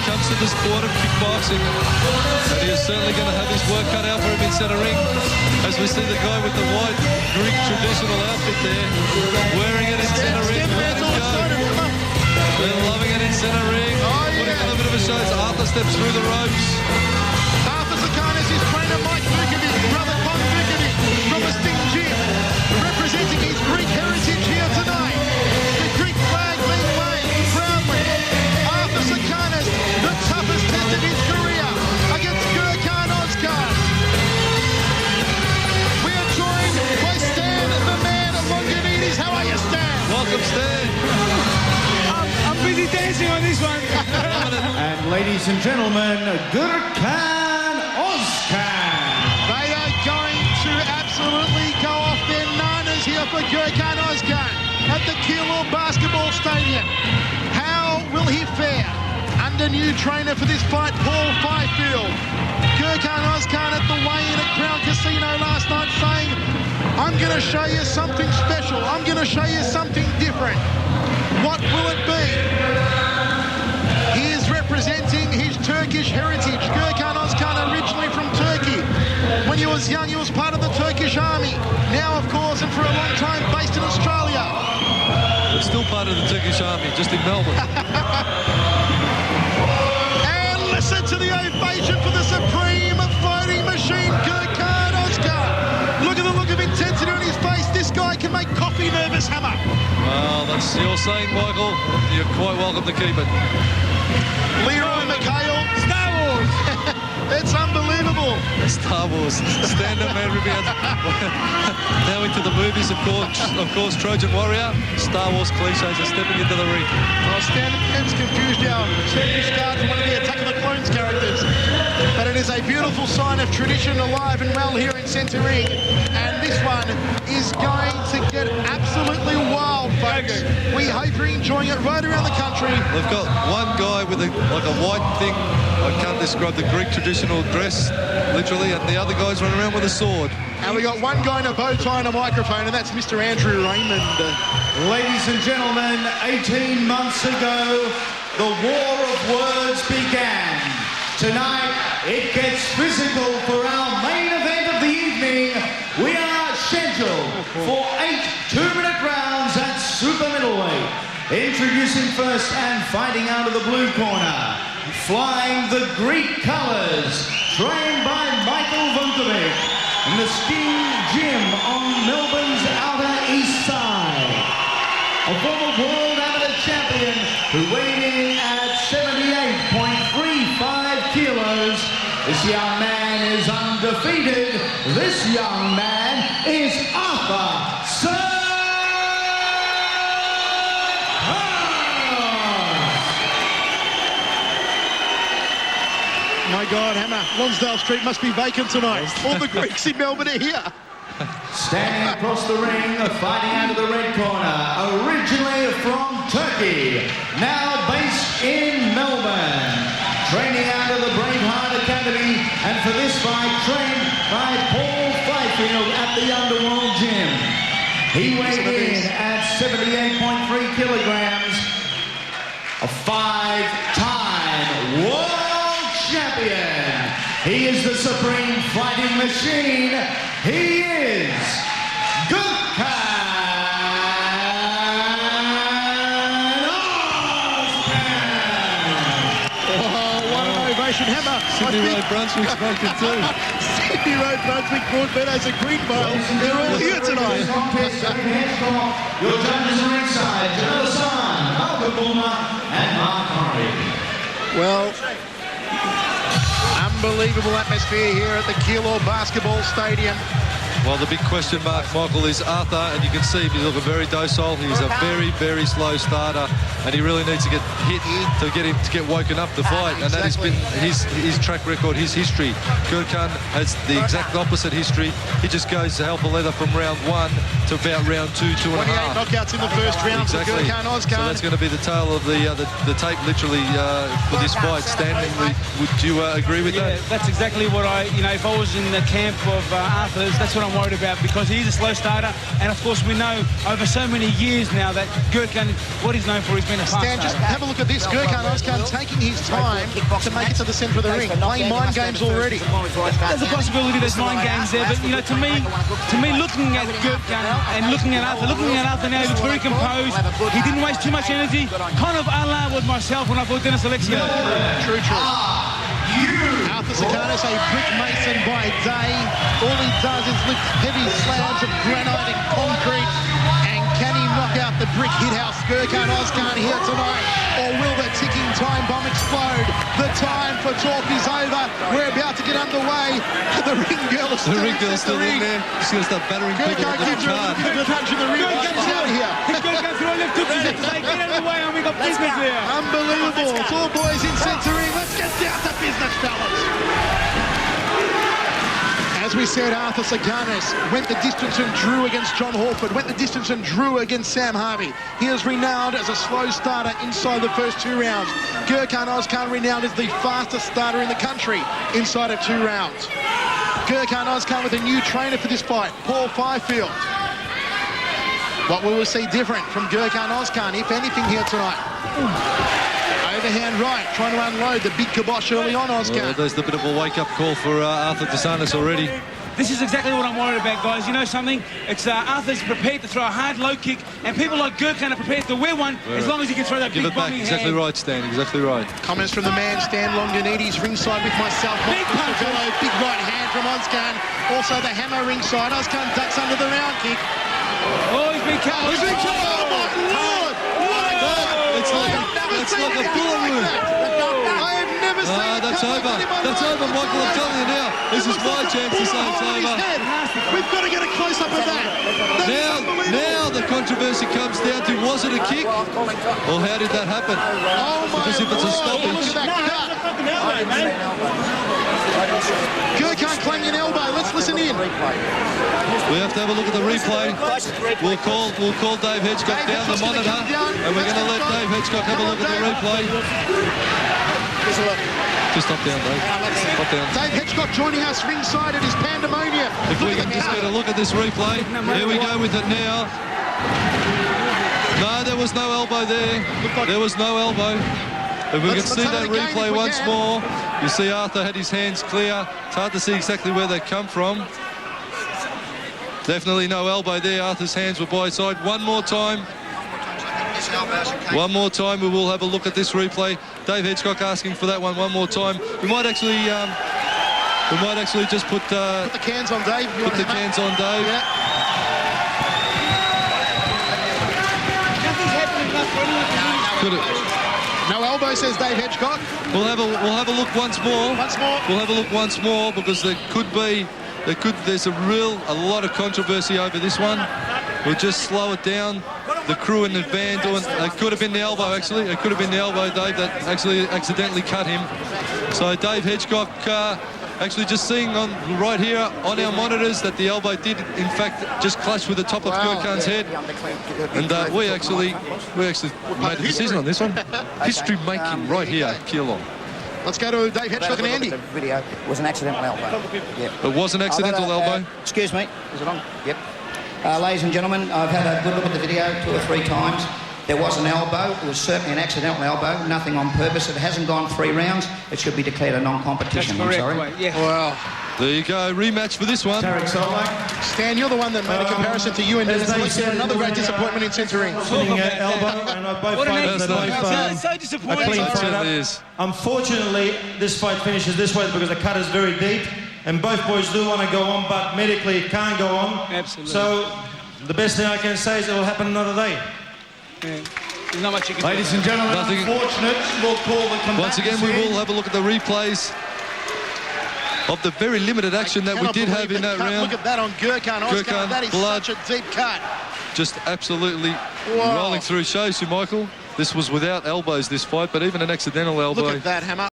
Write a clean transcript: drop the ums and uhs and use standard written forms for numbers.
comes to the sport of kickboxing. And he is certainly going to have his work cut out for him in centre ring. As we see the guy with the white Greek traditional outfit there, wearing it in centre ring. They're loving it in centre ring. Putting on a bit of a show as Arthur steps through the ropes. Arthur Tsakonas, his trainer Mike Vukovic, brother Con Vukovic from the Sting Gym, representing his Greek heritage here tonight. The Greek flag being waved proudly. Arthur Tsakonas, the toughest test of his career against Gurkan Ozkan. We are joined by Stan, the man of Longinides. How are you, Stan? Welcome, Stan. I'm busy dancing on this one. And ladies and gentlemen, Gurkan Ozkan. They are going to absolutely go off their nanas here for Gurkan Ozkan at the Kilo Basketball Stadium. How will he fare under new trainer for this fight, Paul Fifield? Gurkan Ozkan at the weigh-in at Crown Casino last night saying, I'm going to show you something special. I'm going to show you something different. What will it be? He is representing his Turkish heritage. Gurkan Ozkan, originally from Turkey. When he was young, he was part of the Turkish army. Now, of course, and for a long time, based in Australia. But still part of the Turkish army, just in Melbourne. And listen to the ovation for the supreme fighting machine, Gurkan Ozkan. Look at the look of intensity on his face. This guy can make coffee nervous, Hammer. Well, that's your saying, Michael. You're quite welcome to keep it. Leroy McHale. Star Wars. It's unbelievable. Star Wars. Stand-up man rebounds. Now into the movies, of course, Trojan Warrior. Star Wars cliches are stepping into the ring. Well, stand-up man's confused our Turkish guard from one of the Attack of the Clones characters. But it is a beautiful sign of tradition alive and well here in Centre Ring. And this one is going to get absolutely wild, folks. We hope you're enjoying it right around the country. They've got one guy with a white thing. I can't describe the Greek traditional dress, literally, and the other guy's running around with a sword. And we got one guy in a bow tie and a microphone, and that's Mr. Andrew Raymond. Ladies and gentlemen, 18 months ago, the war of words began. Tonight, it gets physical for our main event of the evening. We are scheduled for 8 two-minute rounds at super middleweight. Introducing first and fighting out of the blue corner, flying the Greek colors, trained by Michael Vukovic in the Sting Gym on Melbourne's outer east side. A former world amateur champion who weighed in at 78.35 kilos. This young man is undefeated. This young man is Arthur Tsakonas. My God, Hammer, Lonsdale Street must be vacant tonight. All the Greeks in Melbourne are here. Standing across the ring, fighting out of the red corner, originally from Turkey, now based in Melbourne. Training out of the Braveheart Academy, and for this fight, trained by Paul Fifield at the Underworld Gym. He weighed in at 78.3 kilograms, a 5-time world champion. He is the supreme fighting machine. He is Gurkan Ozkan. Oh, what an ovation, Hammer. Sydney Road Brunswick's broken too. Sydney Road, Brunswick, Broadmeadows and Greenvale. They're all here tonight. Your judges are inside. Janelle San, Malcolm Bulmer, and Mark Murray. Well, unbelievable atmosphere here at the Kilo Basketball Stadium. Well, the big question mark, Michael, is Arthur, and you can see him, he's looking very docile. He's a very, very slow starter, and he really needs to get hit to get him to get woken up to fight, and that has been his track record, his history. Gurkan has the exact opposite history. He just goes hell for leather from round 1 to about round 2, 2.5. 28 knockouts in the first round Exactly. for Gurkan Ozkan. So that's going to be the tail of the tape, literally, for this fight. Stanley, would you agree with that? Yeah, that's exactly what if I was in the camp of Arthur's, that's what I'm worried about, because he's a slow starter, and of course we know over so many years now that Gurkan, what he's known for, he's been a fast Dan, just starter. have a look at this. Gurkan Ozkan taking his time to make it to the centre of the ring, playing mind games already. There's a possibility there's mind games there, but you know, to me, looking at Gurkan and looking at Arthur now, he looks very composed. He didn't waste too much energy. Kind of a la with myself when I fought Dennis Alexia. True. Arthur Tsakonas, a brick mason by day. All he does is lift heavy slabs of granite and concrete. And can he knock out the brick hit house Gurkan Ozkan here tonight? Or will the ticking time bomb explode? The time for talk is over. We're about to get underway. The ring girl is still in there. She's going to start battering people Gurkan with gives the her a card. little bit of punch in the ring. She's out of here. Gurkan threw a left hook. He said, "Get out of the way, and we got business here." Unbelievable. It's all boys in centre ring. Let's get down to business, fellas. As we said, Arthur Tsakonas went the distance and drew against John Horford, went the distance and drew against Sam Harvey. He is renowned as a slow starter inside the first 2 rounds. Gurkan Ozkan renowned as the fastest starter in the country inside of 2 rounds. Gurkan Ozkan with a new trainer for this fight, Paul Fifield. What will we see different from Gurkan Ozkan, if anything, here tonight? Overhand right, trying to unload the big kibosh early on, Ozkan. Well, there's a bit of a wake-up call for Arthur Tsakonas already. This is exactly what I'm worried about, guys. You know something? It's Arthur's prepared to throw a hard low kick, and people like Gurkan are prepared to wear one as long as he can throw that Give big it back. bombing Exactly hand. right, Stan. Exactly right. Comments from the man, Stan Longanides, ringside with myself. Big punch. Big right hand from Ozkan. Also the hammer ringside. Ozkan ducks under the round kick. Oh, he's been cut. He's been killed. Oh, my Lord. What a God. It's like a bullet wound. I have never seen it. That's over. That's over, Michael. I'm telling you now. This is my chance to say it's over. We've got to get a close-up of that. Now the controversy comes down to, was it a kick? Or how did that happen? Oh, my Because if it's a Lord. stoppage... Look at that cut. Gurkan claiming an elbow. Let's listen in. We have to have a look at the replay. We'll call Dave Hedgecock down the monitor, and we're going to let Dave Hedgecock have a look at the replay. Just stop down, Dave. Stop down. Dave Hedgecock joining us ringside. It is pandemonium. If we can just get a look at this replay. Here we go with it now. No, there was no elbow there. There was no elbow. If we can see that replay once more, you see Arthur had his hands clear. It's hard to see exactly where they come from. Definitely no elbow there. Arthur's hands were by his side. One more time. One more time. We will have a look at this replay. Dave Hedgecock asking for that one more time. We might actually just put the cans on Dave. Put the cans on Dave. Yeah. Could it? No elbow, says Dave Hedgecock. We'll have a look once more. Once more. We'll have a look once more, because there's a lot of controversy over this one. We'll just slow it down. The crew in the van it could have been the elbow, actually. It could have been the elbow, Dave, that actually accidentally cut him. So Dave Hedgecock actually just seeing right here on our monitors that the elbow did in fact just clash with the top of Gurkan's head. And we actually made a decision on this one. History making right here, Keelon. Let's go to Dave Hedgecock and Andy. The video was an accidental elbow. Yep. It was an accidental elbow. Excuse me, is it on? Yep. Ladies and gentlemen, I've had a good look at the video 2 or 3 times. There was an elbow. It was certainly an accidental elbow, nothing on purpose. It hasn't gone 3 rounds. It should be declared a non-competition. That's correct. I'm sorry. Yeah. Wow. There you go, rematch for this one. Stan, you're the one that made a comparison to you and Dennis Alexia. Another great disappointment in centering. Sitting at elbow, and I both What an fights That's are nice. It's so a disappointing. clean It fight certainly up. is. Unfortunately, this fight finishes this way because the cut is very deep, and both boys do want to go on, but medically it can't go on. Absolutely. So the best thing I can say is it will happen another day. Yeah. There's not much you can do. Ladies and gentlemen, Nothing. unfortunate, we'll call the combatants Once again, we in. will have a look at the replays of the very limited action that we did have in that round. Look at that on Gurkan Ozkan. Gurkan, That is blood. such a deep cut. Just absolutely Wow. rolling through. Shows you, Michael, this was without elbows, this fight, but even an accidental elbow. Look at that hammer.